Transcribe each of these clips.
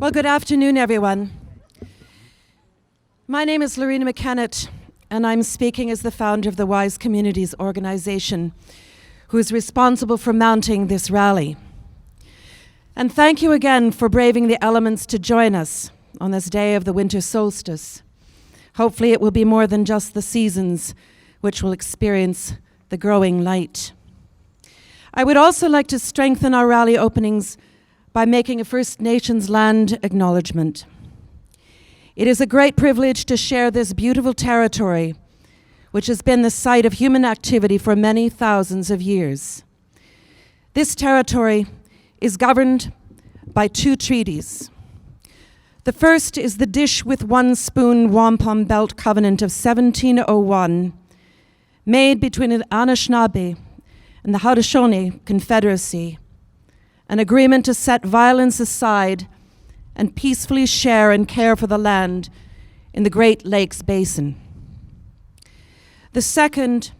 Well, good afternoon, everyone. My name is Loreena McKennitt, and I'm speaking as the founder of the Wise Communities organization, who is responsible for mounting this rally. And thank you again for braving the elements to join us on this day of the winter solstice. Hopefully it will be more than just the seasons which will experience the growing light. I would also like to strengthen our rally openings by making a First Nations land acknowledgement. It is a great privilege to share this beautiful territory, which has been the site of human activity for many thousands of years. This territory is governed by 2 treaties. The first is the Dish with One Spoon Wampum Belt Covenant of 1701, made between the Anishinaabe and the Haudenosaunee Confederacy, an agreement to set violence aside and peacefully share and care for the land in the Great Lakes Basin. The second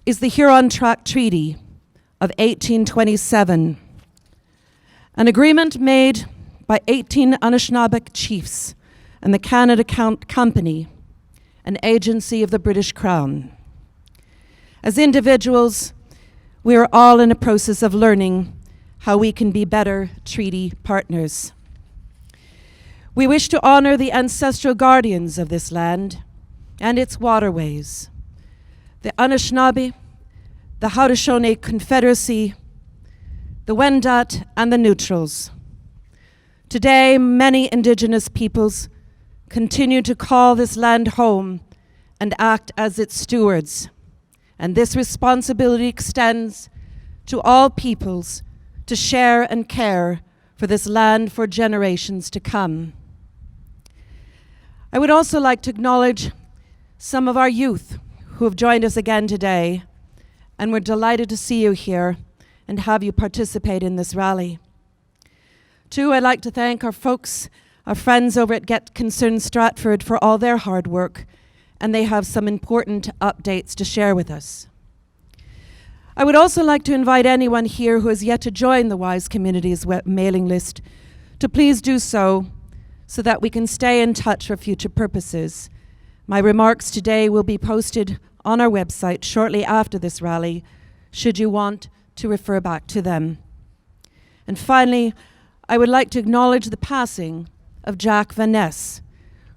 is the Huron-Tract Treaty of 1827, an agreement made by 18 Anishinaabe chiefs and the Canada Company, an agency of the British Crown. As individuals, we are all in a process of learning how we can be better treaty partners. We wish to honor the ancestral guardians of this land and its waterways, the Anishinaabe, the Haudenosaunee Confederacy, the Wendat, and the Neutrals. Today, many Indigenous peoples continue to call this land home and act as its stewards, and this responsibility extends to all peoples to share and care for this land for generations to come. I would also like to acknowledge some of our youth who have joined us again today, and we're delighted to see you here and have you participate in this rally. 2, I'd like to thank our folks, our friends over at Get Concerned Stratford for all their hard work, and they have some important updates to share with us. I would also like to invite anyone here who has yet to join the Wise Communities mailing list to please do so that we can stay in touch for future purposes. My remarks today will be posted on our website shortly after this rally, should you want to refer back to them. And finally, I would like to acknowledge the passing of Jack Van Ness,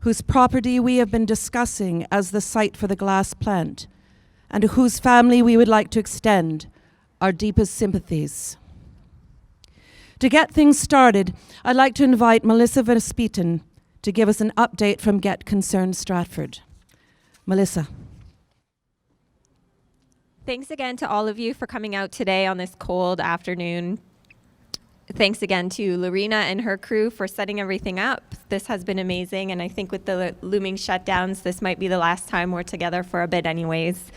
whose property we have been discussing as the site for the glass plant, and to whose family we would like to extend our deepest sympathies. To get things started, I'd like to invite Melissa Vespitan to give us an update from Get Concerned Stratford. Melissa. Thanks again to all of you for coming out today on this cold afternoon. Thanks again to Loreena and her crew for setting everything up. This has been amazing, and I think with the looming shutdowns, this might be the last time we're together for a bit anyways.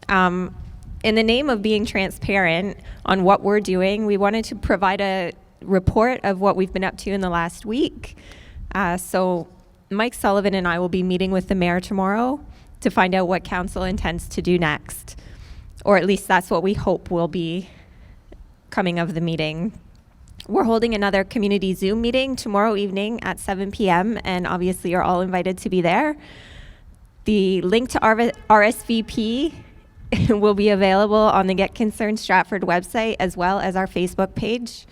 In the name of being transparent on what we're doing, we wanted to provide a report of what we've been up to in the last week. So Mike Sullivan and I will be meeting with the mayor tomorrow to find out what council intends to do next, or at least that's what we hope will be coming of the meeting. We're holding another community Zoom meeting tomorrow evening at 7 p.m. and obviously you're all invited to be there. The link to RSVP will be available on the Get Concerned Stratford website as well as our Facebook page.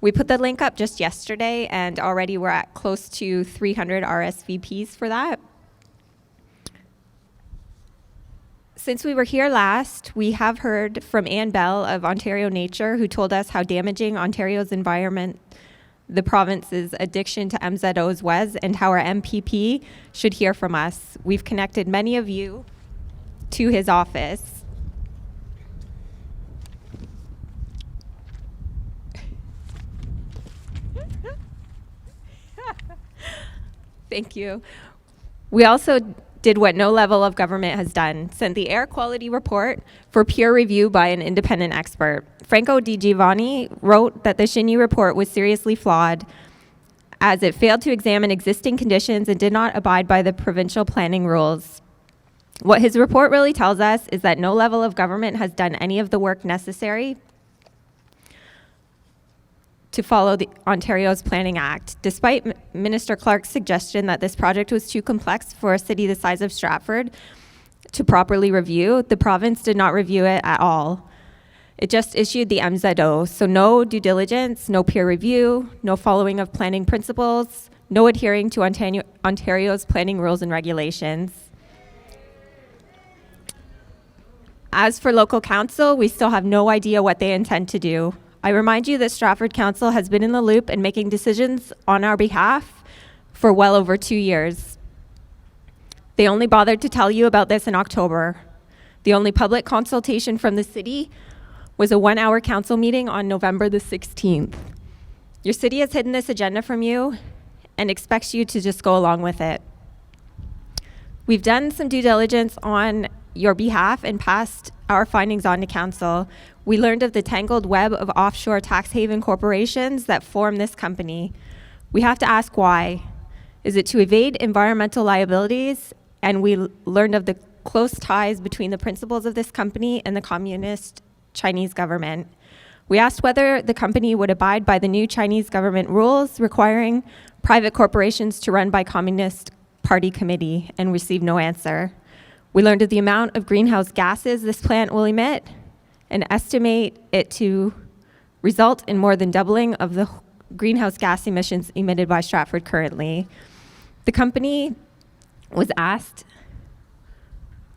We put the link up just yesterday and already we're at close to 300 RSVPs for that. Since we were here last, we have heard from Ann Bell of Ontario Nature, who told us how damaging Ontario's environment, the province's addiction to MZOs was, and how our MPP should hear from us. We've connected many of you to his office. Thank you. We also did what no level of government has done, sent the air quality report for peer review by an independent expert. Franco Di Giovanni wrote that the Xinyi report was seriously flawed as it failed to examine existing conditions and did not abide by the provincial planning rules. What his report really tells us is that no level of government has done any of the work necessary to follow the Ontario's Planning Act. Despite Minister Clark's suggestion that this project was too complex for a city the size of Stratford to properly review, the province did not review it at all. It just issued the MZO, so no due diligence, no peer review, no following of planning principles, no adhering to Ontario's planning rules and regulations. As for local council, we still have no idea what they intend to do. I remind you that Stratford Council has been in the loop and making decisions on our behalf for well over 2 years. They only bothered to tell you about this in October. The only public consultation from the city was a 1-hour council meeting on November the 16th. Your city has hidden this agenda from you and expects you to just go along with it. We've done some due diligence on your behalf and passed our findings on to council. We learned of the tangled web of offshore tax haven corporations that form this company. We have to ask why. Is it to evade environmental liabilities? And we learned of the close ties between the principals of this company and the communist Chinese government. We asked whether the company would abide by the new Chinese government rules requiring private corporations to run by Communist Party committee and received no answer. We learned of the amount of greenhouse gases this plant will emit and estimate it to result in more than doubling of the greenhouse gas emissions emitted by Stratford currently. The company was asked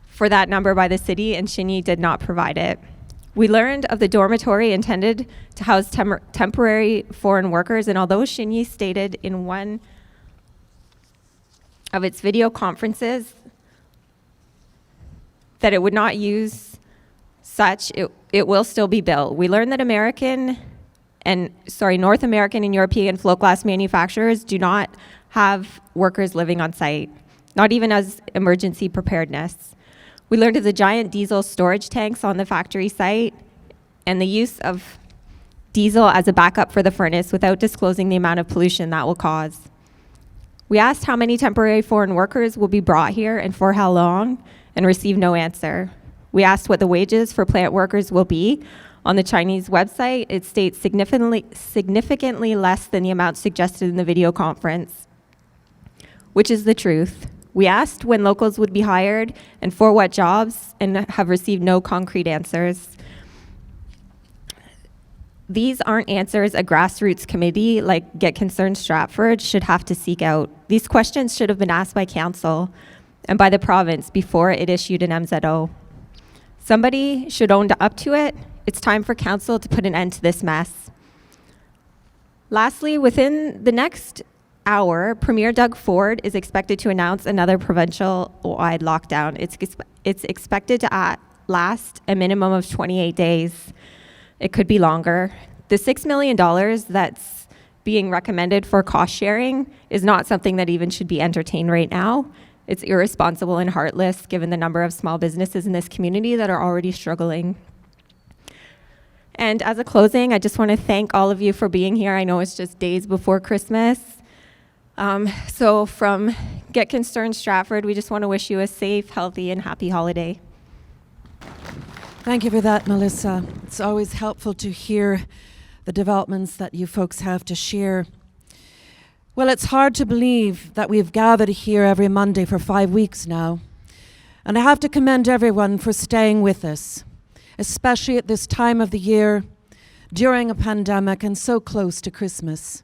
for that number by the city, and Xinyi did not provide it. We learned of the dormitory intended to house temporary foreign workers, and although Xinyi stated in one of its video conferences that it would not use such, it will still be built. We learned that North American and European float glass manufacturers do not have workers living on site, not even as emergency preparedness. We learned of the giant diesel storage tanks on the factory site and the use of diesel as a backup for the furnace without disclosing the amount of pollution that will cause. We asked how many temporary foreign workers will be brought here and for how long, and received no answer. We asked what the wages for plant workers will be. On the Chinese website, it states significantly less than the amount suggested in the video conference, which is the truth. We asked when locals would be hired and for what jobs, and have received no concrete answers. These aren't answers a grassroots committee like Get Concerned Stratford should have to seek out. These questions should have been asked by council and by the province before it issued an MZO. Somebody should own up to it. It's time for council to put an end to this mess. Lastly, within the next hour, Premier Doug Ford is expected to announce another provincial-wide lockdown. It's expected to last a minimum of 28 days. It could be longer. The $6 million that's being recommended for cost sharing is not something that even should be entertained right now. It's irresponsible and heartless given the number of small businesses in this community that are already struggling. And as a closing, I just want to thank all of you for being here. I know it's just days before Christmas. So from Get Concerned Stratford, we just want to wish you a safe, healthy, and happy holiday. Thank you for that, Melissa. It's always helpful to hear the developments that you folks have to share. Well, it's hard to believe that we've gathered here every Monday for 5 weeks now. And I have to commend everyone for staying with us, especially at this time of the year, during a pandemic and so close to Christmas.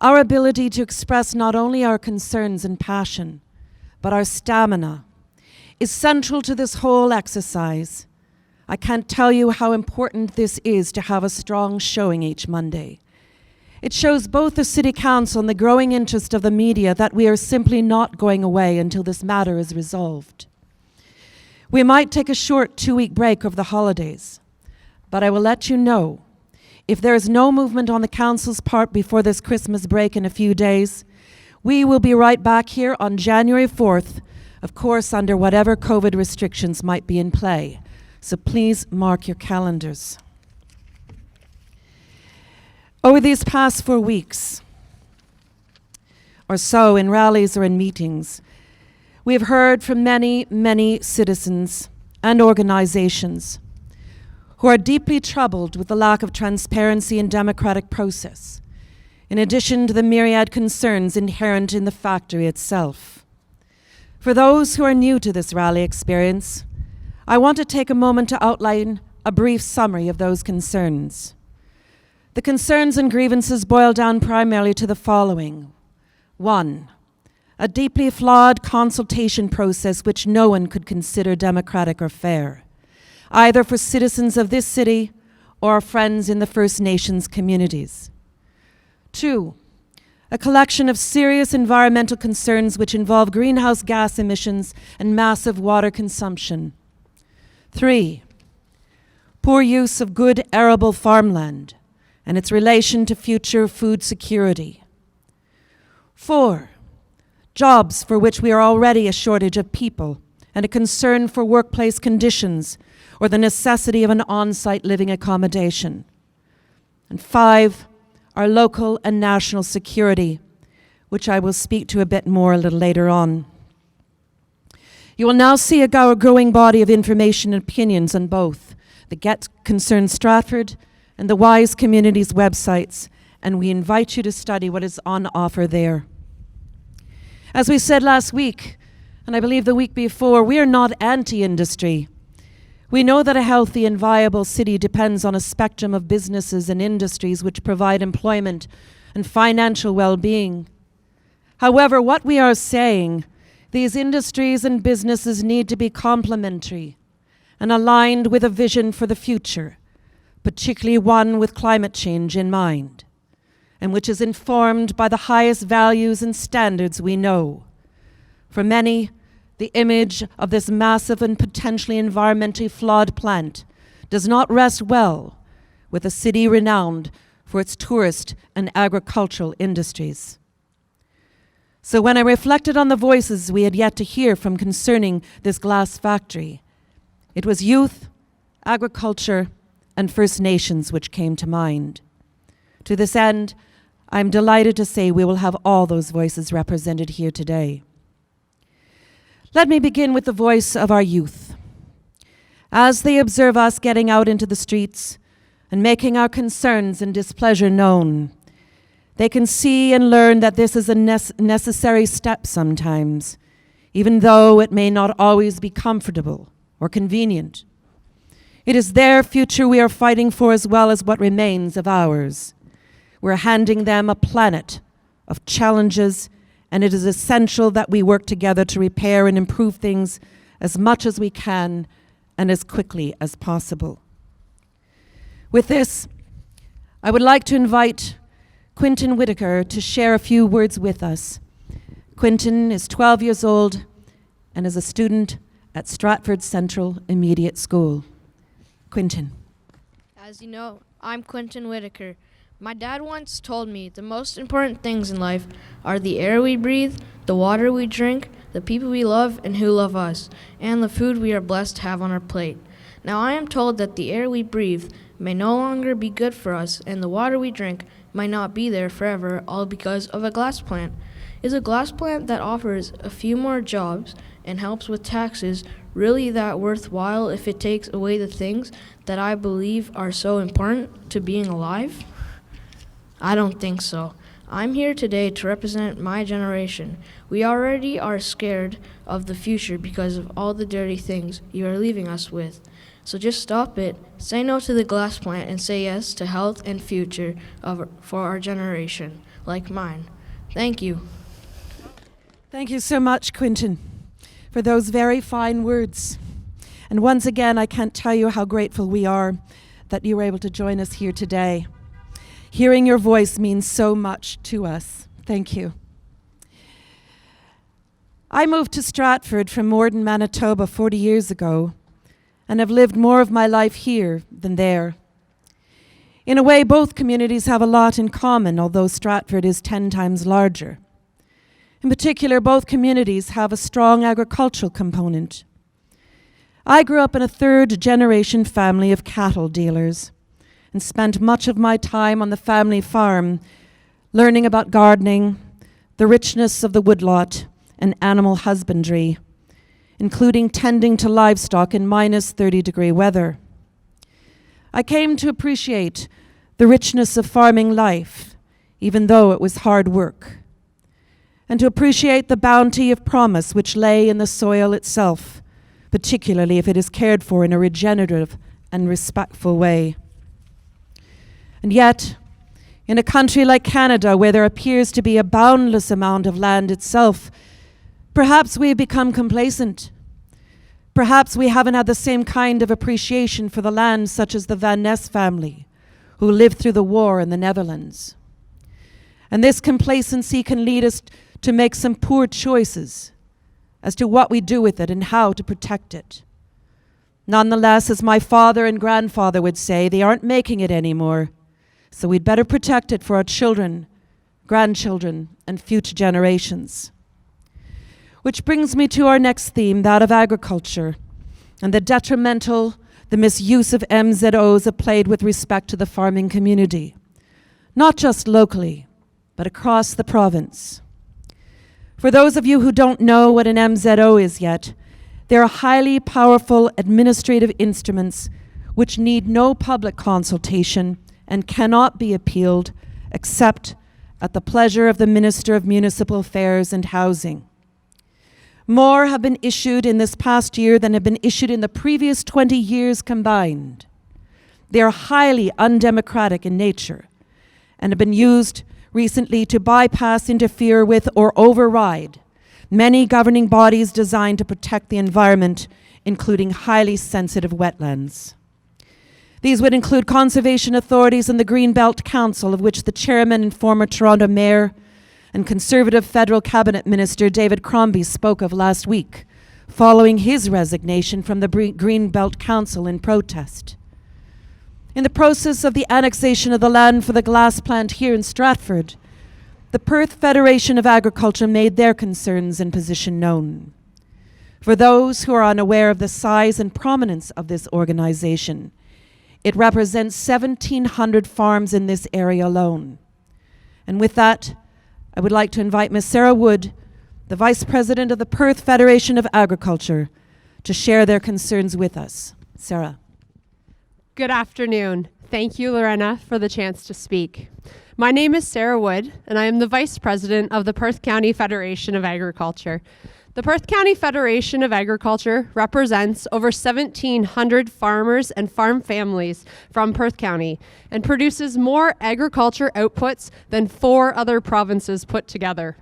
Our ability to express not only our concerns and passion, but our stamina is central to this whole exercise. I can't tell you how important this is to have a strong showing each Monday. It shows both the City Council and the growing interest of the media that we are simply not going away until this matter is resolved. We might take a short 2-week break over the holidays, but I will let you know, if there is no movement on the Council's part before this Christmas break in a few days, we will be right back here on January 4th, of course under whatever COVID restrictions might be in play. So please mark your calendars. Over these past 4 weeks or so, in rallies or in meetings, we have heard from many, many citizens and organizations who are deeply troubled with the lack of transparency and democratic process, in addition to the myriad concerns inherent in the factory itself. For those who are new to this rally experience, I want to take a moment to outline a brief summary of those concerns. The concerns and grievances boil down primarily to the following. 1, a deeply flawed consultation process which no one could consider democratic or fair, either for citizens of this city or our friends in the First Nations communities. 2, a collection of serious environmental concerns which involve greenhouse gas emissions and massive water consumption. 3, poor use of good arable farmland and its relation to future food security. 4, jobs for which we are already a shortage of people and a concern for workplace conditions or the necessity of an on-site living accommodation. And 5, our local and national security, which I will speak to a bit more a little later on. You will now see a growing body of information and opinions on both the Get Concerned Stratford and the Wise Communities websites, and we invite you to study what is on offer there. As we said last week, and I believe the week before, we are not anti-industry. We know that a healthy and viable city depends on a spectrum of businesses and industries which provide employment and financial well-being. However, what we are saying, these industries and businesses need to be complementary and aligned with a vision for the future, particularly one with climate change in mind, and which is informed by the highest values and standards we know. For many, the image of this massive and potentially environmentally flawed plant does not rest well with a city renowned for its tourist and agricultural industries. So when I reflected on the voices we had yet to hear from concerning this glass factory, it was youth, agriculture, and First Nations which came to mind. To this end, I'm delighted to say we will have all those voices represented here today. Let me begin with the voice of our youth. As they observe us getting out into the streets and making our concerns and displeasure known, they can see and learn that this is a necessary step sometimes, even though it may not always be comfortable or convenient. It is their future we are fighting for as well as what remains of ours. We're handing them a planet of challenges, and it is essential that we work together to repair and improve things as much as we can and as quickly as possible. With this, I would like to invite Quintin Whittaker to share a few words with us. Quintin is 12 years old and is a student at Stratford Central Immediate School. Quintin. As you know, I'm Quintin Whittaker. My dad once told me the most important things in life are the air we breathe, the water we drink, the people we love and who love us, and the food we are blessed to have on our plate. Now I am told that the air we breathe may no longer be good for us, and the water we drink might not be there forever, all because of a glass plant. Is a glass plant that offers a few more jobs and helps with taxes really that worthwhile if it takes away the things that I believe are so important to being alive? I don't think so. I'm here today to represent my generation. We already are scared of the future because of all the dirty things you are leaving us with. So just stop it, say no to the glass plant, and say yes to health and future for our generation, like mine. Thank you. Thank you so much, Quintin, for those very fine words. And once again, I can't tell you how grateful we are that you were able to join us here today. Hearing your voice means so much to us. Thank you. I moved to Stratford from Morden, Manitoba 40 years ago, and have lived more of my life here than there. In a way, both communities have a lot in common, although Stratford is 10 times larger. In particular, both communities have a strong agricultural component. I grew up in a third-generation family of cattle dealers and spent much of my time on the family farm learning about gardening, the richness of the woodlot, and animal husbandry, including tending to livestock in minus 30-degree weather. I came to appreciate the richness of farming life, even though it was hard work, and to appreciate the bounty of promise which lay in the soil itself, particularly if it is cared for in a regenerative and respectful way. And yet, in a country like Canada, where there appears to be a boundless amount of land itself, perhaps we have become complacent. Perhaps we haven't had the same kind of appreciation for the land such as the Van Ness family, who lived through the war in the Netherlands. And this complacency can lead us to make some poor choices as to what we do with it and how to protect it. Nonetheless, as my father and grandfather would say, they aren't making it anymore, so we'd better protect it for our children, grandchildren, and future generations. Which brings me to our next theme, that of agriculture, and the misuse of MZOs applied with respect to the farming community, not just locally, but across the province. For those of you who don't know what an MZO is yet, they are highly powerful administrative instruments which need no public consultation and cannot be appealed except at the pleasure of the Minister of Municipal Affairs and Housing. More have been issued in this past year than have been issued in the previous 20 years combined. They are highly undemocratic in nature and have been used recently to bypass, interfere with, or override many governing bodies designed to protect the environment, including highly sensitive wetlands. These would include conservation authorities and the Greenbelt Council, of which the chairman and former Toronto mayor and Conservative federal cabinet minister David Crombie spoke of last week, following his resignation from the Greenbelt Council in protest. In the process of the annexation of the land for the glass plant here in Stratford, the Perth Federation of Agriculture made their concerns and position known. For those who are unaware of the size and prominence of this organization, it represents 1,700 farms in this area alone. And with that, I would like to invite Ms. Sara Wood, the Vice President of the Perth Federation of Agriculture, to share their concerns with us. Sara. Good afternoon. Thank you, Loreena, for the chance to speak. My name is Sara Wood, and I am the Vice President of the Perth County Federation of Agriculture. The Perth County Federation of Agriculture represents over 1,700 farmers and farm families from Perth County and produces more agriculture outputs than 4 other provinces put together.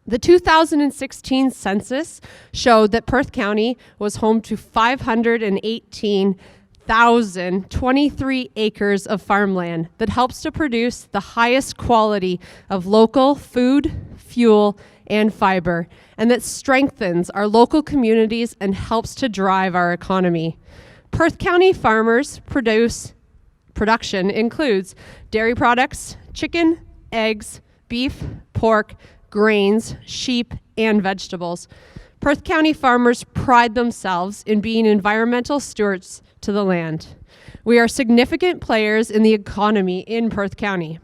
The 2016 census showed that Perth County was home to 518,023 acres of farmland that helps to produce the highest quality of local food, fuel, and fiber, and that strengthens our local communities and helps to drive our economy. Perth County farmers production includes dairy products, chicken, eggs, beef, pork, grains, sheep, and vegetables. Perth County farmers pride themselves in being environmental stewards to the land. We are significant players in the economy in Perth County.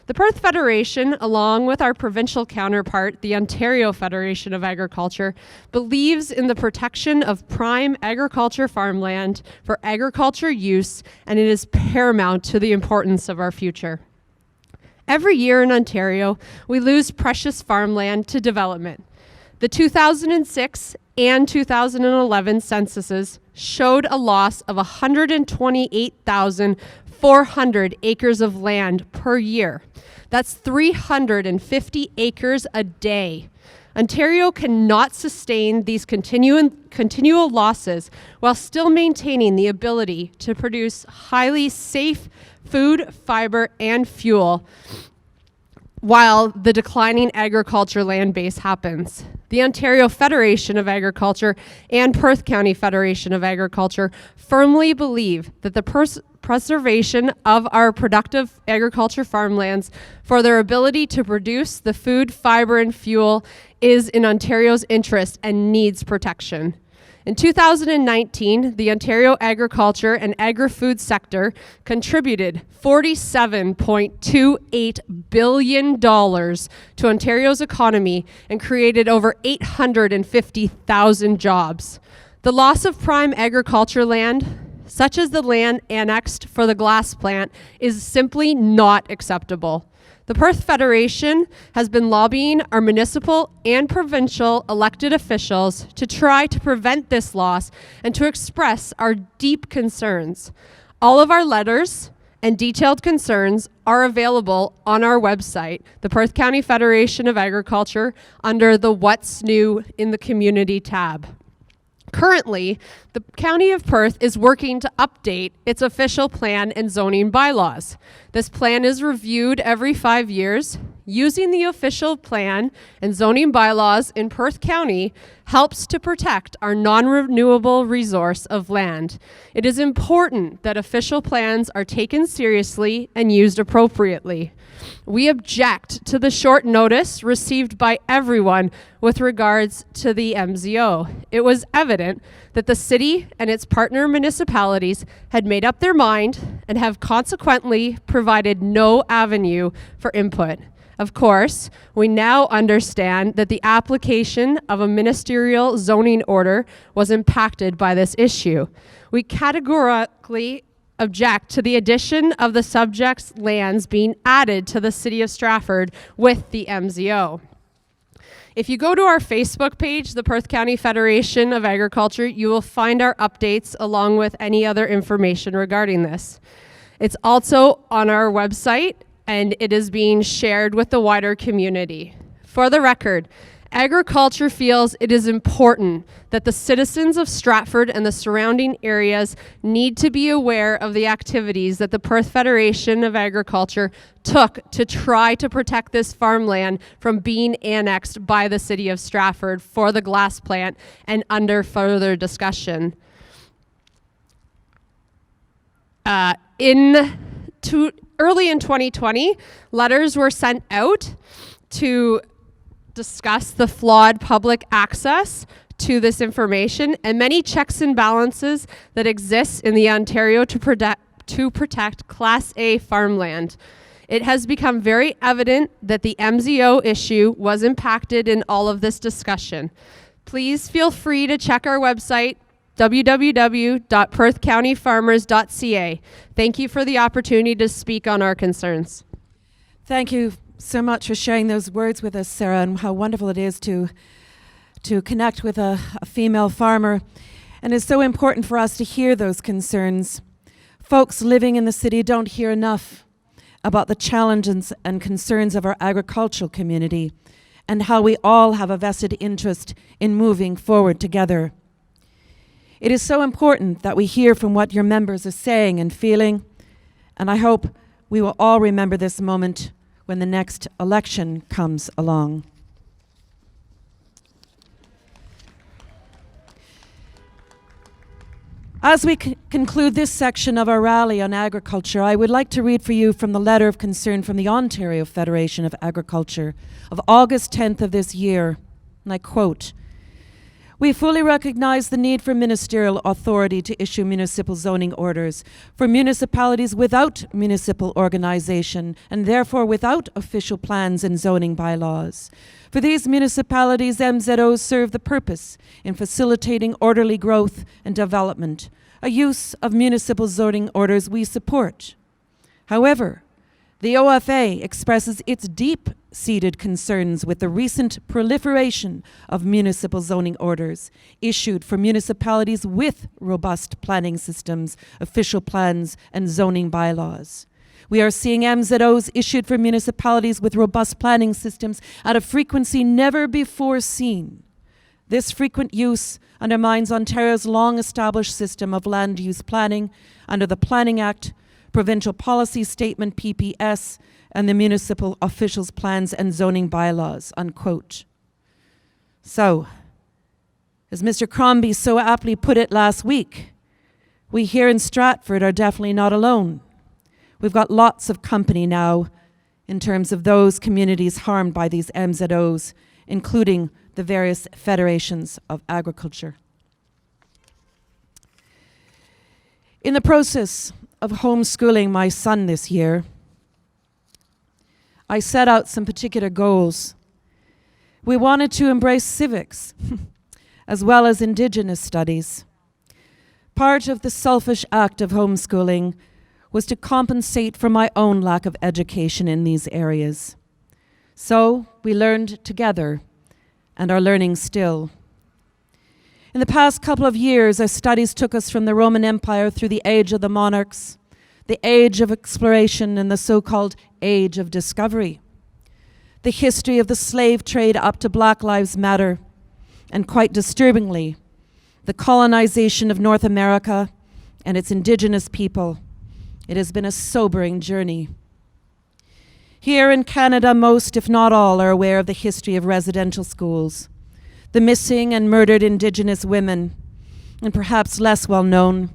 The Perth Federation, along with our provincial counterpart, the Ontario Federation of Agriculture, believes in the protection of prime agriculture farmland for agriculture use, and it is paramount to the importance of our future. Every year in Ontario, we lose precious farmland to development. The 2006 and 2011 censuses showed a loss of 128,400 acres of land per year. That's 350 acres a day. Ontario cannot sustain these continual losses while still maintaining the ability to produce highly safe food, fiber, and fuel while the declining agriculture land base happens. The Ontario Federation of Agriculture and Perth County Federation of Agriculture firmly believe that the preservation of our productive agriculture farmlands for their ability to produce the food, fiber, and fuel is in Ontario's interest and needs protection. In 2019, the Ontario agriculture and agri-food sector contributed $47.28 billion to Ontario's economy and created over 850,000 jobs. The loss of prime agriculture land such as the land annexed for the glass plant, is simply not acceptable. The Perth Federation has been lobbying our municipal and provincial elected officials to try to prevent this loss and to express our deep concerns. All of our letters and detailed concerns are available on our website, the Perth County Federation of Agriculture, under the What's New in the Community tab. Currently, the County of Perth is working to update its official plan and zoning bylaws. This plan is reviewed every 5 years. Using the official plan and zoning bylaws in Perth County helps to protect our non-renewable resource of land. It is important that official plans are taken seriously and used appropriately. We object to the short notice received by everyone with regards to the MZO. It was evident that the city and its partner municipalities had made up their mind and have consequently provided no avenue for input. Of course, we now understand that the application of a ministerial zoning order was impacted by this issue. We categorically object to the addition of the subject's lands being added to the City of Stratford with the MZO. If you go to our Facebook page, the Perth County Federation of Agriculture, you will find our updates along with any other information regarding this. It's also on our website, and it is being shared with the wider community. For the record, agriculture feels it is important that the citizens of Stratford and the surrounding areas need to be aware of the activities that the Perth Federation of Agriculture took to try to protect this farmland from being annexed by the City of Stratford for the glass plant and under further discussion. Early in 2020, letters were sent out to discuss the flawed public access to this information and many checks and balances that exist in the Ontario to protect Class A farmland. It has become very evident that the MZO issue was impacted in all of this discussion. Please feel free to check our website, www.perthcountyfarmers.ca. Thank you for the opportunity to speak on our concerns. Thank you so much for sharing those words with us, Sarah, and how wonderful it is to connect with a female farmer. And it's so important for us to hear those concerns. Folks living in the city don't hear enough about the challenges and concerns of our agricultural community and how we all have a vested interest in moving forward together. It is so important that we hear from what your members are saying and feeling, and I hope we will all remember this moment when the next election comes along. As we conclude this section of our rally on agriculture, I would like to read for you from the letter of concern from the Ontario Federation of Agriculture of August 10th of this year, and I quote, "We fully recognize the need for ministerial authority to issue municipal zoning orders for municipalities without municipal organization and therefore without official plans and zoning bylaws. For these municipalities, MZOs serve the purpose in facilitating orderly growth and development, a use of municipal zoning orders we support. However, the OFA expresses its deep-seated concerns with the recent proliferation of municipal zoning orders issued for municipalities with robust planning systems, official plans, and zoning bylaws. We are seeing MZOs issued for municipalities with robust planning systems at a frequency never before seen. This frequent use undermines Ontario's long-established system of land use planning under the Planning Act, Provincial Policy Statement PPS, and the Municipal Officials' Plans and Zoning Bylaws," unquote. So, as Mr. Crombie so aptly put it last week, we here in Stratford are definitely not alone. We've got lots of company now in terms of those communities harmed by these MZOs, including the various federations of agriculture. In the process of homeschooling my son this year, I set out some particular goals. We wanted to embrace civics as well as Indigenous studies. Part of the selfish act of homeschooling was to compensate for my own lack of education in these areas. So we learned together and are learning still. In the past couple of years, our studies took us from the Roman Empire through the age of the monarchs, the age of exploration, and the so-called age of discovery. The history of the slave trade up to Black Lives Matter, and quite disturbingly, the colonization of North America and its indigenous people. It has been a sobering journey. Here in Canada, most, if not all, are aware of the history of residential schools, the missing and murdered Indigenous women, and perhaps less well known,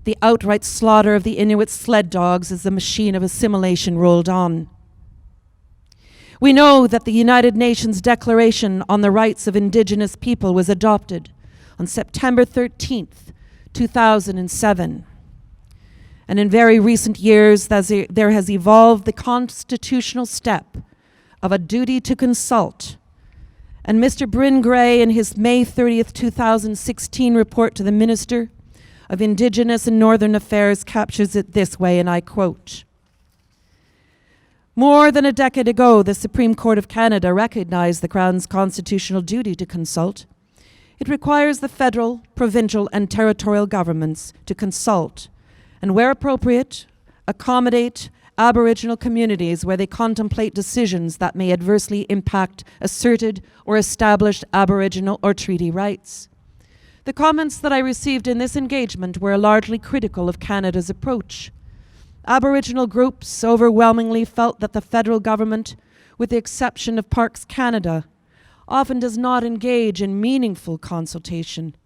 the outright slaughter of the Inuit sled dogs as the machine of assimilation rolled on. We know that the United Nations Declaration on the Rights of Indigenous People was adopted on September 13th, 2007. And in very recent years, there has evolved the constitutional step of a duty to consult. And Mr. Bryn Gray, in his May 30th, 2016 report to the Minister of Indigenous and Northern Affairs, captures it this way, and I quote, "More than a decade ago, the Supreme Court of Canada recognized the Crown's constitutional duty to consult. It requires the federal, provincial, and territorial governments to consult, and where appropriate, accommodate Aboriginal communities where they contemplate decisions that may adversely impact asserted or established Aboriginal or treaty rights. The comments that I received in this engagement were largely critical of Canada's approach. Aboriginal groups overwhelmingly felt that the federal government, with the exception of Parks Canada, often does not engage in meaningful consultation.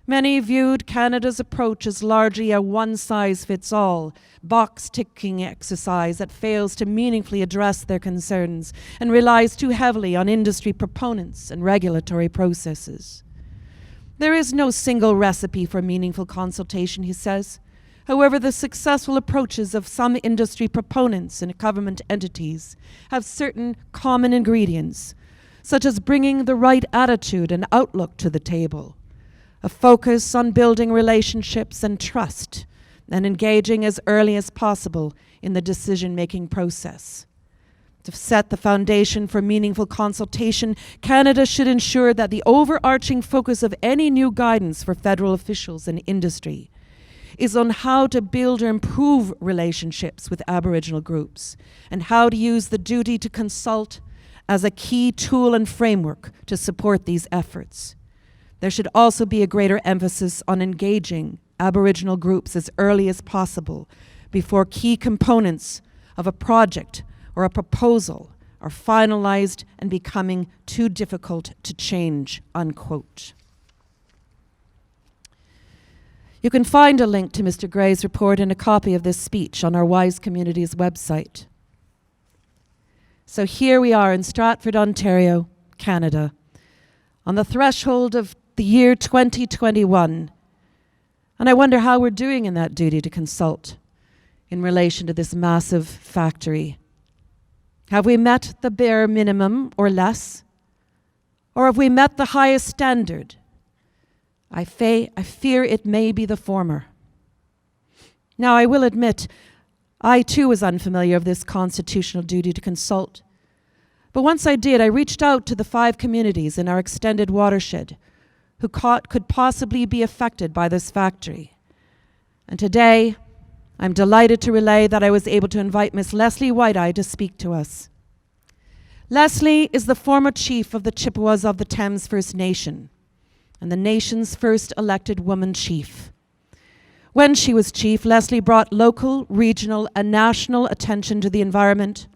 Many viewed Canada's approach as largely a one-size-fits-all, box-ticking exercise that fails to meaningfully address their concerns and relies too heavily on industry proponents and regulatory processes. There is no single recipe for meaningful consultation," he says. "However, the successful approaches of some industry proponents and government entities have certain common ingredients, such as bringing the right attitude and outlook to the table, a focus on building relationships and trust, and engaging as early as possible in the decision-making process. To set the foundation for meaningful consultation, Canada should ensure that the overarching focus of any new guidance for federal officials and industry is on how to build or improve relationships with Aboriginal groups and how to use the duty to consult as a key tool and framework to support these efforts. There should also be a greater emphasis on engaging Aboriginal groups as early as possible before key components of a project or a proposal are finalized and becoming too difficult to change," unquote. You can find a link to Mr. Gray's report and a copy of this speech on our Wise Communities website. So here we are in Stratford, Ontario, Canada, on the threshold of the year 2021. And I wonder how we're doing in that duty to consult in relation to this massive factory. Have we met the bare minimum or less? Or have we met the highest standard? I fear it may be the former. Now, I will admit, I too was unfamiliar of this constitutional duty to consult. But once I did, I reached out to the 5 communities in our extended watershed who could possibly be affected by this factory. And today, I'm delighted to relay that I was able to invite Ms. Leslee White-Eye to speak to us. Leslie is the former chief of the Chippewas of the Thames First Nation and the nation's first elected woman chief. When she was chief, Leslie brought local, regional, and national attention to the environment,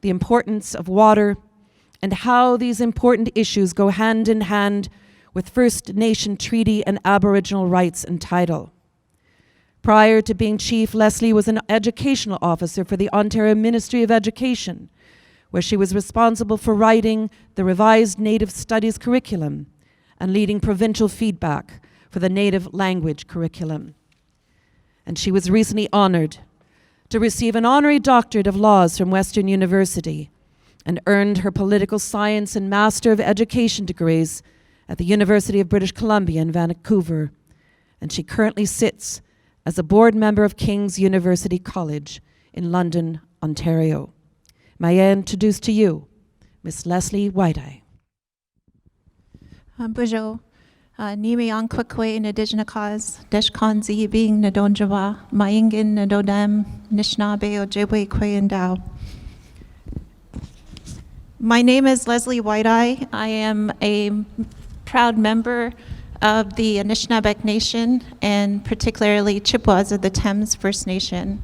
the importance of water, and how these important issues go hand in hand with First Nation treaty and Aboriginal rights and title. Prior to being chief, Leslie was an educational officer for the Ontario Ministry of Education, where she was responsible for writing the revised Native Studies curriculum and leading provincial feedback for the Native language curriculum. And she was recently honored to receive an honorary doctorate of laws from Western University and earned her political science and Master of Education degrees at the University of British Columbia in Vancouver, and she currently sits as a board member of King's University College in London, Ontario. May I introduce to you Miss Leslee White-Eye. Bonjour. Nimi Ankwakwe Indigenous Deshkanzi being Nadonjawa, Mayingin Nadodam, Nishnabe Ojibwe Kwayandao. My name is Leslee White-Eye. I am a proud member of the Anishinaabeg Nation and particularly Chippewas of the Thames First Nation.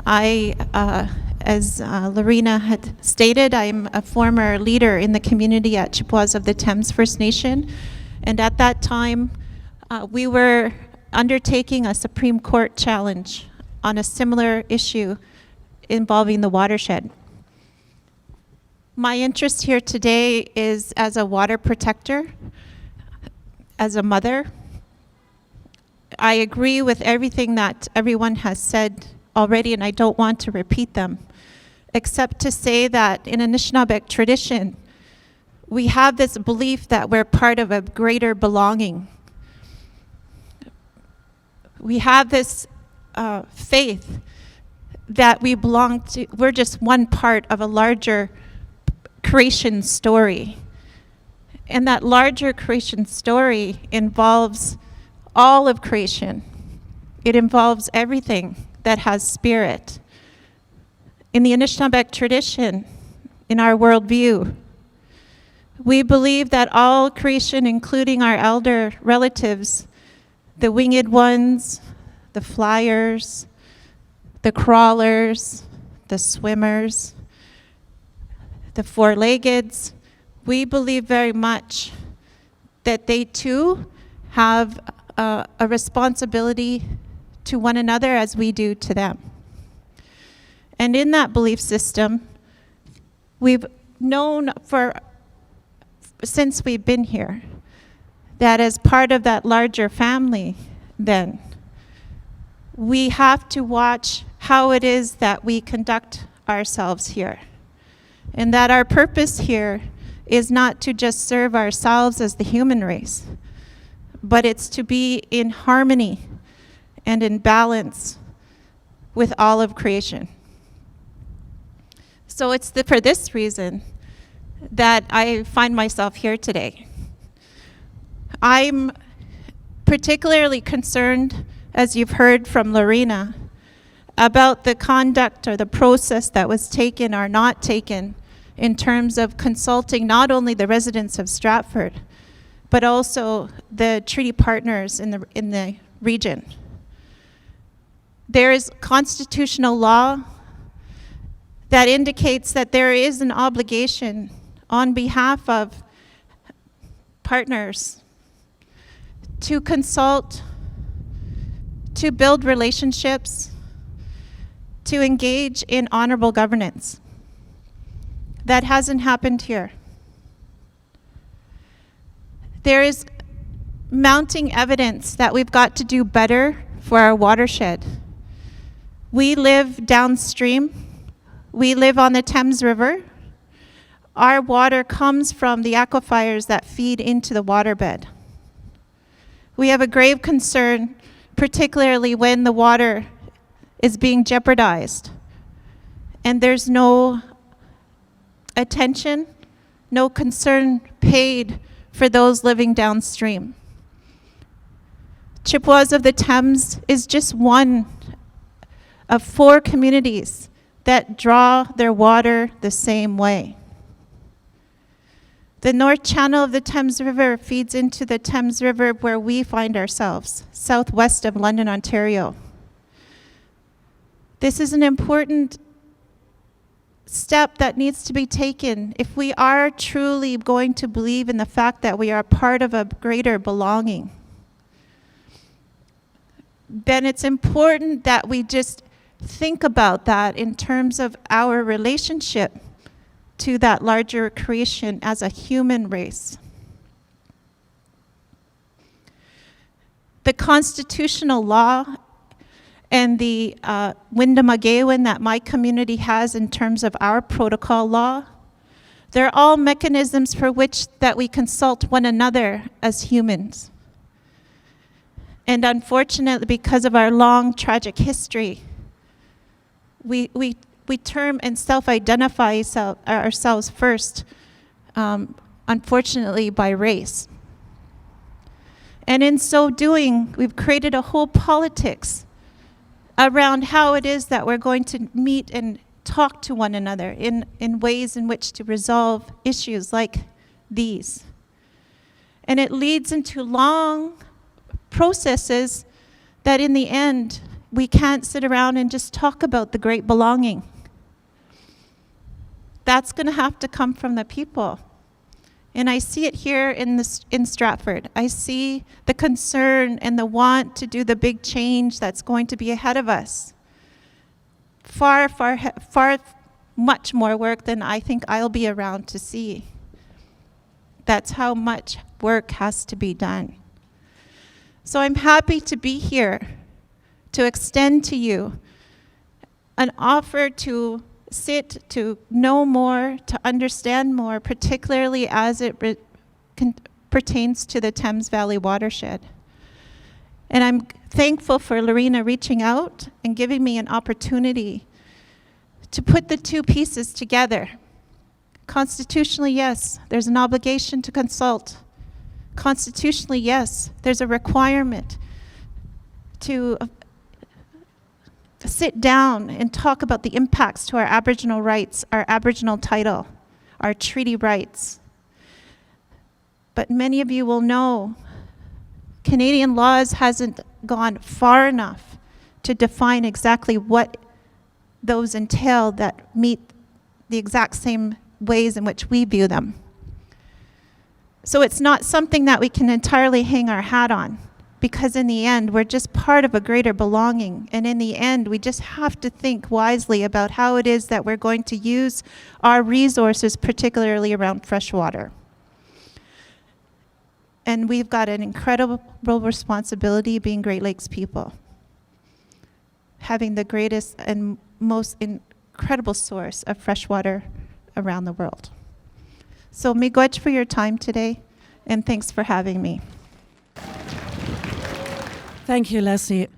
As Loreena had stated, I'm a former leader in the community at Chippewas of the Thames First Nation. And at that time, we were undertaking a Supreme Court challenge on a similar issue involving the watershed. My interest here today is as a water protector, as a mother. I agree with everything that everyone has said already, and I don't want to repeat them, except to say that in Anishinaabeg tradition, we have this belief that we're part of a greater belonging. We have this faith that we belong to, we're just one part of a larger creation story. And that larger creation story involves all of creation. It involves everything that has spirit. In the Anishinaabeg tradition, in our worldview, we believe that all creation, including our elder relatives, the winged ones, the flyers, the crawlers, the swimmers, the four-leggeds, we believe very much that they too have a responsibility to one another as we do to them. And in that belief system, we've known since we've been here, that as part of that larger family, then, we have to watch how it is that we conduct ourselves here. And that our purpose here is not to just serve ourselves as the human race, but it's to be in harmony and in balance with all of creation. So it's for this reason that I find myself here today. I'm particularly concerned, as you've heard from Loreena, about the conduct or the process that was taken or not taken in terms of consulting not only the residents of Stratford, but also the treaty partners in the region. There is constitutional law that indicates that there is an obligation on behalf of partners to consult, to build relationships, to engage in honorable governance. That hasn't happened here. There is mounting evidence that we've got to do better for our watershed. We live downstream. We live on the Thames River. Our water comes from the aquifers that feed into the waterbed. We have a grave concern, particularly when the water is being jeopardized and there's no attention, no concern paid for those living downstream. Chippewas of the Thames is just one of 4 communities that draw their water the same way. The North Channel of the Thames River feeds into the Thames River where we find ourselves, southwest of London, Ontario. This is an important step that needs to be taken if we are truly going to believe in the fact that we are part of a greater belonging. Then it's important that we just think about that in terms of our relationship to that larger creation as a human race. The constitutional law and the Windamagewin that my community has in terms of our protocol law, they're all mechanisms for which that we consult one another as humans. And unfortunately, because of our long tragic history, we term and self-identify ourselves first, unfortunately, by race. And in so doing, we've created a whole politics around how it is that we're going to meet and talk to one another in ways in which to resolve issues like these. And it leads into long processes that in the end, we can't sit around and just talk about the great belonging. That's going to have to come from the people. And I see it here in Stratford. I see the concern and the want to do the big change that's going to be ahead of us. Far much more work than I think I'll be around to see. That's how much work has to be done. So I'm happy to be here to extend to you an offer to sit, to know more, to understand more, particularly as it pertains to the Thames Valley watershed. And I'm thankful for Loreena reaching out and giving me an opportunity to put the two pieces together. Constitutionally, yes, there's an obligation to consult. Constitutionally, yes, there's a requirement to sit down and talk about the impacts to our Aboriginal rights, our Aboriginal title, our treaty rights. But many of you will know Canadian laws hasn't gone far enough to define exactly what those entail that meet the exact same ways in which we view them. So it's not something that we can entirely hang our hat on, because in the end, we're just part of a greater belonging. And in the end, we just have to think wisely about how it is that we're going to use our resources, particularly around fresh water. And we've got an incredible responsibility being Great Lakes people, having the greatest and most incredible source of fresh water around the world. So miigwech for your time today, and thanks for having me. Thank you, Leslie.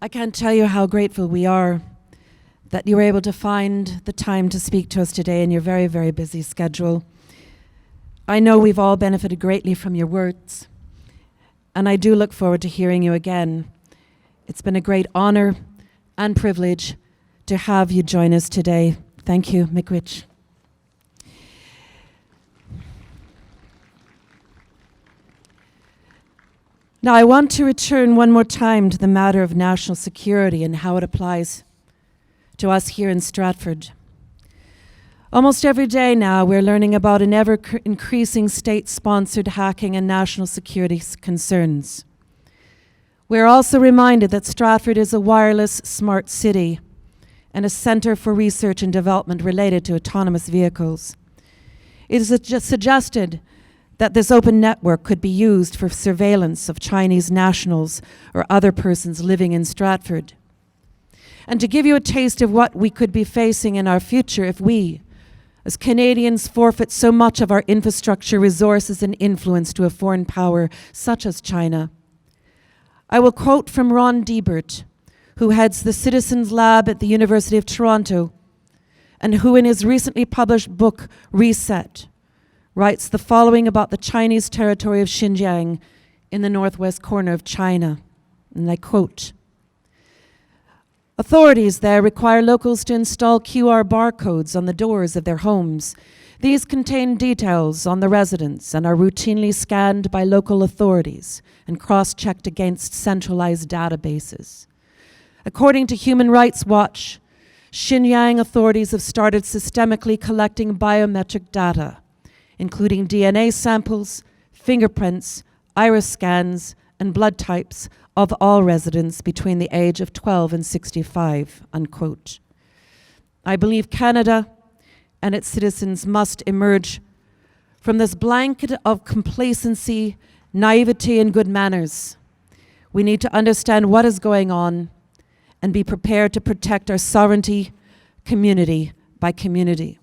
I can't tell you how grateful we are that you were able to find the time to speak to us today in your very, very busy schedule. I know we've all benefited greatly from your words, and I do look forward to hearing you again. It's been a great honor and privilege to have you join us today. Thank you, miigwech. Now, I want to return one more time to the matter of national security and how it applies to us here in Stratford. Almost every day now, we're learning about an ever-increasing state-sponsored hacking and national security concerns. We're also reminded that Stratford is a wireless smart city and a centre for research and development related to autonomous vehicles. It is suggested that this open network could be used for surveillance of Chinese nationals or other persons living in Stratford. And to give you a taste of what we could be facing in our future if we, as Canadians, forfeit so much of our infrastructure, resources, and influence to a foreign power such as China, I will quote from Ron Diebert, who heads the Citizens Lab at the University of Toronto, and who in his recently published book, Reset, writes the following about the Chinese territory of Xinjiang in the northwest corner of China. And I quote, "Authorities there require locals to install QR barcodes on the doors of their homes. These contain details on the residents and are routinely scanned by local authorities and cross-checked against centralized databases. According to Human Rights Watch, Xinjiang authorities have started systemically collecting biometric data, including DNA samples, fingerprints, iris scans, and blood types of all residents between the age of 12 and 65, unquote. I believe Canada and its citizens must emerge from this blanket of complacency, naivety, and good manners. We need to understand what is going on and be prepared to protect our sovereignty, community by community."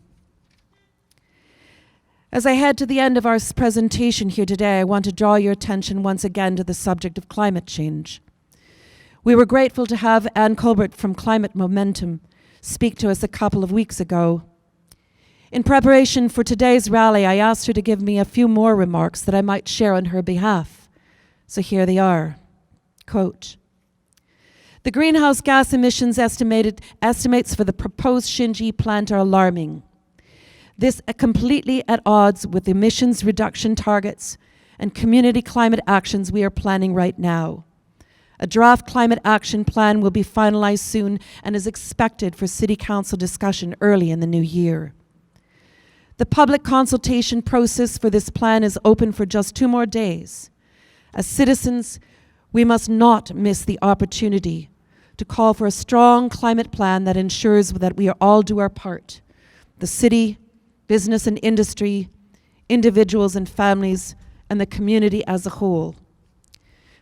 As I head to the end of our presentation here today, I want to draw your attention once again to the subject of climate change. We were grateful to have Anne Colbert from Climate Momentum speak to us a couple of weeks ago. In preparation for today's rally, I asked her to give me a few more remarks that I might share on her behalf. So here they are. Quote, "The greenhouse gas emissions estimates for the proposed Xinyi plant are alarming. This is completely at odds with emissions reduction targets and community climate actions we are planning right now. A draft climate action plan will be finalized soon and is expected for City Council discussion early in the new year. The public consultation process for this plan is open for just 2 more days. As citizens, we must not miss the opportunity to call for a strong climate plan that ensures that we all do our part. The city, business and industry, individuals and families, and the community as a whole.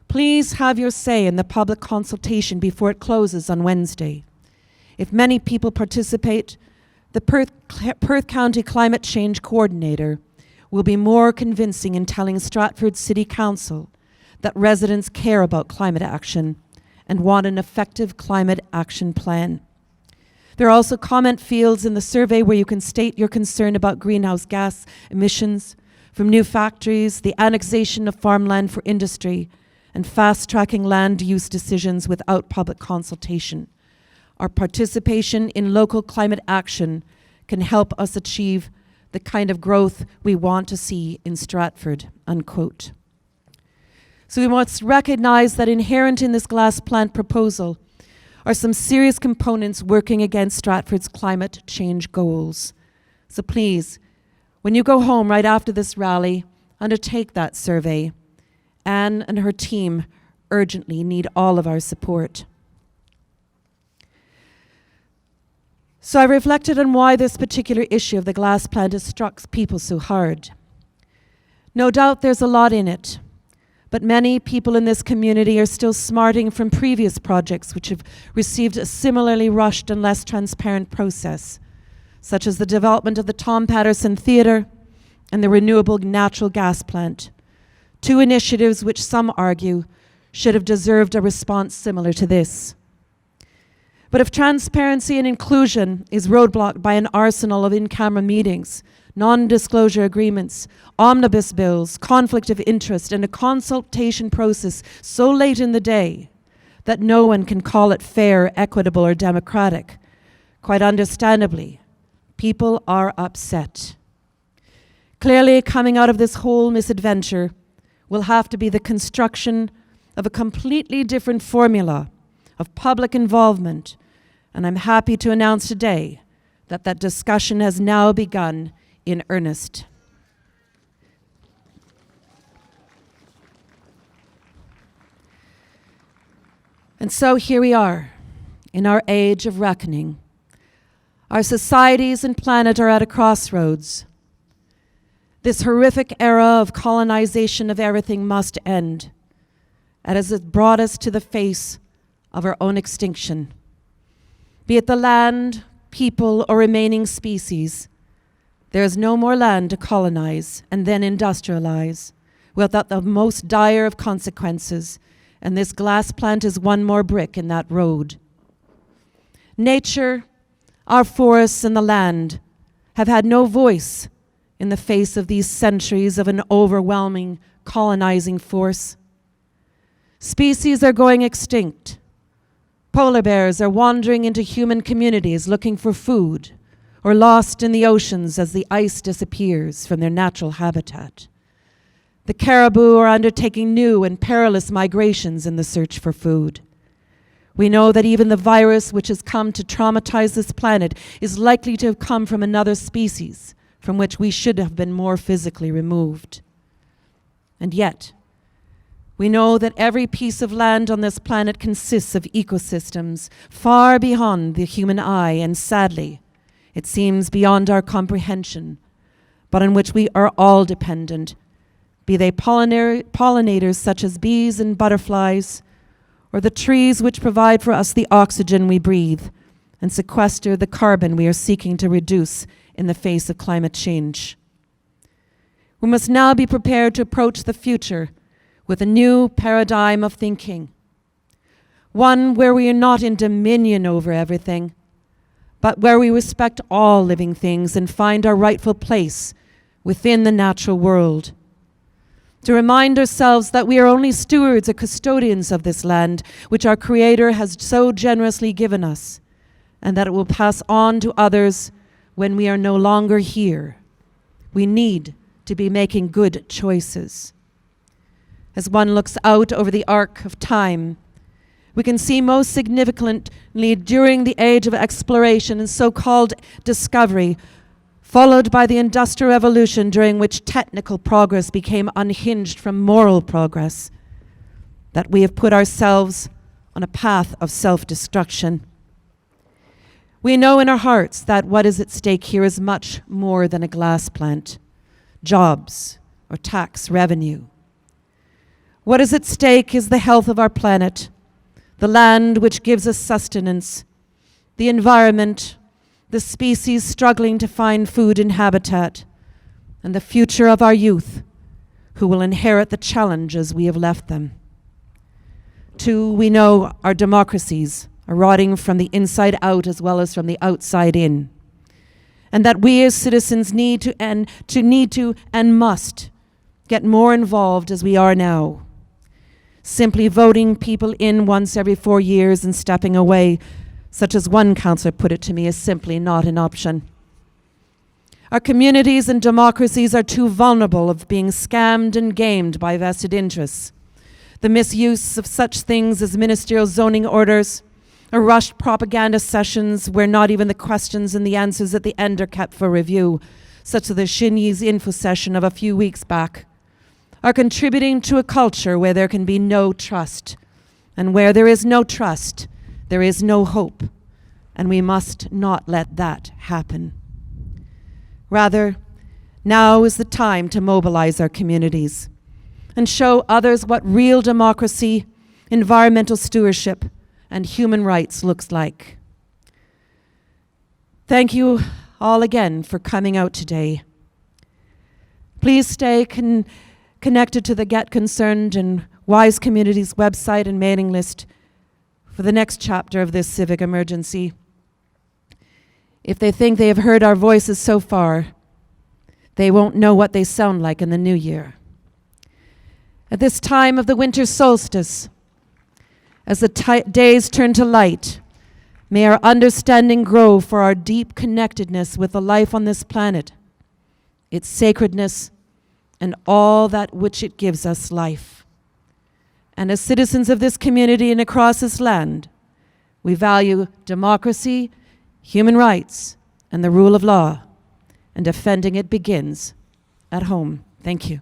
Please have your say in the public consultation before it closes on Wednesday. If many people participate, the Perth County Climate Change Coordinator will be more convincing in telling Stratford City Council that residents care about climate action and want an effective climate action plan. There are also comment fields in the survey where you can state your concern about greenhouse gas emissions from new factories, the annexation of farmland for industry, and fast-tracking land use decisions without public consultation. Our participation in local climate action can help us achieve the kind of growth we want to see in Stratford," unquote. So we must recognize that inherent in this glass plant proposal are some serious components working against Stratford's climate change goals. So please, when you go home right after this rally, undertake that survey. Anne and her team urgently need all of our support. So I reflected on why this particular issue of the glass plant has struck people so hard. No doubt there's a lot in it, but many people in this community are still smarting from previous projects which have received a similarly rushed and less transparent process, such as the development of the Tom Patterson Theatre and the renewable natural gas plant, 2 initiatives which some argue should have deserved a response similar to this. But if transparency and inclusion is roadblocked by an arsenal of in-camera meetings, non-disclosure agreements, omnibus bills, conflict of interest, and a consultation process so late in the day that no one can call it fair, equitable, or democratic, quite understandably, people are upset. Clearly, coming out of this whole misadventure will have to be the construction of a completely different formula of public involvement, and I'm happy to announce today that that discussion has now begun in earnest. And so here we are, in our age of reckoning. Our societies and planet are at a crossroads. This horrific era of colonization of everything must end, as it brought us to the face of our own extinction. Be it the land, people, or remaining species, there is no more land to colonize and then industrialize without the most dire of consequences, and this glass plant is one more brick in that road. Nature, our forests, and the land have had no voice in the face of these centuries of an overwhelming colonizing force. Species are going extinct. Polar bears are wandering into human communities looking for food, or lost in the oceans as the ice disappears from their natural habitat. The caribou are undertaking new and perilous migrations in the search for food. We know that even the virus which has come to traumatize this planet is likely to have come from another species from which we should have been more physically removed. And yet, we know that every piece of land on this planet consists of ecosystems far beyond the human eye, and sadly, it seems beyond our comprehension, but on which we are all dependent, be they pollinators such as bees and butterflies, or the trees which provide for us the oxygen we breathe and sequester the carbon we are seeking to reduce in the face of climate change. We must now be prepared to approach the future with a new paradigm of thinking. One where we are not in dominion over everything, but where we respect all living things and find our rightful place within the natural world. To remind ourselves that we are only stewards or custodians of this land, which our Creator has so generously given us, and that it will pass on to others when we are no longer here. We need to be making good choices. As one looks out over the arc of time, we can see most significantly during the age of exploration and so-called discovery, followed by the Industrial Revolution, during which technical progress became unhinged from moral progress, that we have put ourselves on a path of self-destruction. We know in our hearts that what is at stake here is much more than a glass plant, jobs, or tax revenue. What is at stake is the health of our planet, the land which gives us sustenance, the environment, the species struggling to find food and habitat, and the future of our youth, who will inherit the challenges we have left them. 2, we know our democracies are rotting from the inside out as well as from the outside in, and that we as citizens need to and must get more involved as we are now. Simply voting people in once every 4 years and stepping away, such as one councillor put it to me, is simply not an option. Our communities and democracies are too vulnerable of being scammed and gamed by vested interests. The misuse of such things as ministerial zoning orders or rushed propaganda sessions where not even the questions and the answers at the end are kept for review, such as the Xinyi's info session of a few weeks back, are contributing to a culture where there can be no trust. And where there is no trust, there is no hope. And we must not let that happen. Rather, now is the time to mobilize our communities and show others what real democracy, environmental stewardship, and human rights looks like. Thank you all again for coming out today. Please stay connected to the Get Concerned and Wise Communities website and mailing list for the next chapter of this civic emergency. If they think they have heard our voices so far, they won't know what they sound like in the new year. At this time of the winter solstice, as the days turn to light, may our understanding grow for our deep connectedness with the life on this planet, its sacredness, and all that which it gives us life. And as citizens of this community and across this land, we value democracy, human rights, and the rule of law, and defending it begins at home. Thank you.